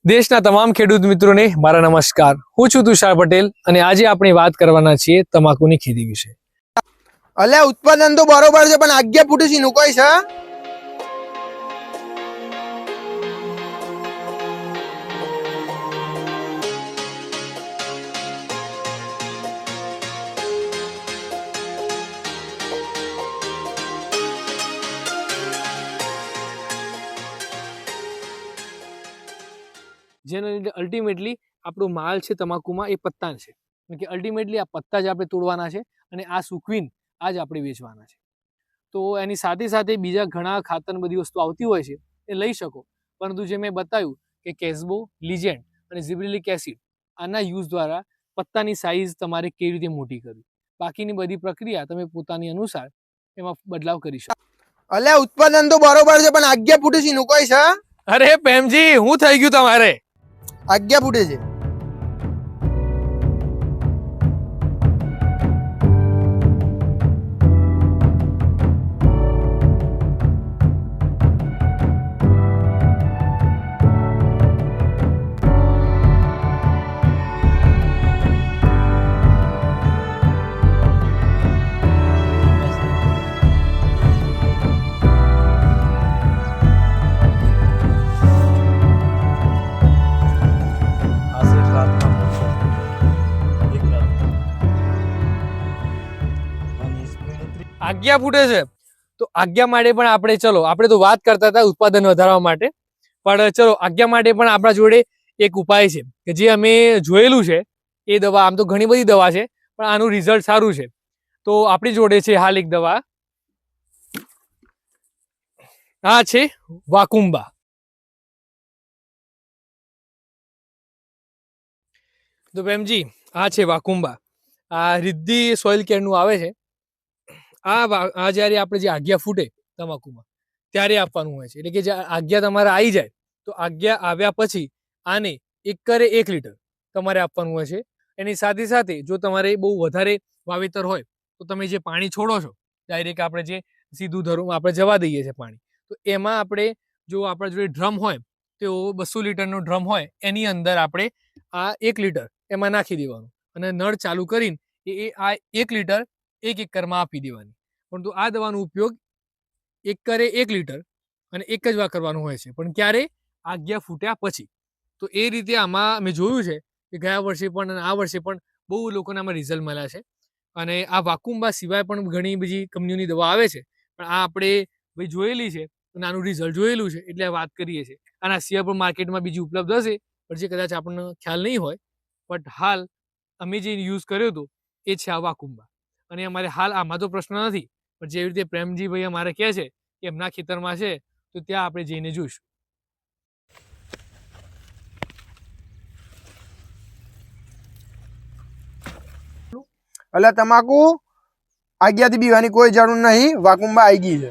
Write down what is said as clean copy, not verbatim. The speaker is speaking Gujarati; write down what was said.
દેશના તમામ ખેડૂત મિત્રોને મારા નમસ્કાર। હું છું તુષાર પટેલ અને આજે આપણે વાત કરવાના છીએ તમાકુની ખેતી વિશે। અલ્યા ઉત્પાદન તો બરોબર છે પણ આગ્યા ફૂટે છે નું કોઈ છે। જેના લીધે અલ્ટિમેટલી આપણો માલ છે તમાકુમાં એ પત્તા છે, કે અલ્ટિમેટલી આ પત્તા જ આપણે તોડવાના છે અને આ સૂકવીને આ જ આપણે વેચવાના છે। તો એની સાથે સાથે બીજા ઘણા ખાતર બધી વસ્તુ આવતી હોય છે એ લઈ શકો, પરંતુ જે મેં બતાવ્યું કે કેસબો, લીજેન્ડ અને ઝિબ્રેલિક એસિડ આના યુઝ દ્વારા પત્તાની સાઇઝ તમારે કેવી રીતે મોટી કરવી, બાકીની બધી પ્રક્રિયા તમે પોતાની અનુસાર એમાં બદલાવ કરી શકો। અલ્યા ઉત્પાદન તો બરોબર છે પણ આગ્યા ફૂટે છે નું કોઈ છે। અરે પ્રેમજી, હું થઈ ગયું તમારે? આગ્યા ફૂટે છે। આજ્ઞા ફૂટે છે તો આજ્ઞા માટે પણ આપણે તો વાત કરતા હતા ઉત્પાદન વધારવા માટે, પણ ચલો આજ્ઞા માટે પણ આપણા જોડે એક ઉપાય છે કે જે અમે જોયેલું છે। એ દવા આમ તો ઘણી બધી દવા છે પણ આનું રિઝલ્ટ સારું છે। તો આપણી જોડે છે હાલ એક દવા, આ છે વાકુંબા। તો પ્રેમજી, આ છે વાકુંબા, આ રિદ્ધિ સોઇલ કેરનું આવે છે। આ જ્યારે આપણે જે આજ્ઞા ફૂટે તમાકુમાં ત્યારે આપવાનું હોય છે, એટલે કે જે આજ્ઞા તમારે આવી જાય તો આજ્ઞા આવ્યા પછી આને એકરે 1 લીટર તમારે આપવાનું હોય છે। એની સાથે સાથે જો તમારે બહુ વધારે વાવેતર હોય તો તમે જે પાણી છોડો છો ડાયરેક્ટ આપણે જે સીધું ધરું આપણે જવા દઈએ છીએ પાણી, તો એમાં આપણે જો આપણા જોડે ડ્રમ હોય તો 200 લીટરનો ડ્રમ હોય એની અંદર આપણે આ 1 લીટર એમાં નાખી દેવાનું અને નળ ચાલુ કરીને આ 1 લીટર 1 એકરમાં આપી દેવાની। પરંતુ આ દવાનો ઉપયોગ એકરે 1 લીટર અને એક જ વાર કરવાનું હોય છે, પણ ક્યારે? આજ્ઞા ફૂટ્યા પછી। તો એ રીતે આમાં મેં જોયું છે કે ગયા વર્ષે પણ અને આ વર્ષે પણ બહુ લોકોને આમાં રિઝલ્ટ મળ્યા છે। અને આ વાકુંબા સિવાય પણ ઘણી બધી કંપનીઓની દવા આવે છે, પણ આ આપણે ભાઈ જોયેલી છે અને આનું રિઝલ્ટ જોયેલું છે એટલે વાત કરીએ છીએ। આના સિવાય પણ માર્કેટમાં બીજી ઉપલબ્ધ હશે પણ જે કદાચ આપણને ખ્યાલ નહીં હોય, બટ હાલ અમે જે યુઝ કર્યો હતો એ છે આ વાકુંબા। અને અમારે હાલ આમાં તો પ્રશ્ન નથી, પણ જેવી રીતે પ્રેમજીભાઈ અમારે કહે છે કે એમના ખેતરમાં છે તો ત્યાં આપણે જઈને જોઈશું। અલ્યા તમાકુ આગ્યાથી બીવાની કોઈ જરૂર નહીં, વાકુંબા આવી ગઈ છે।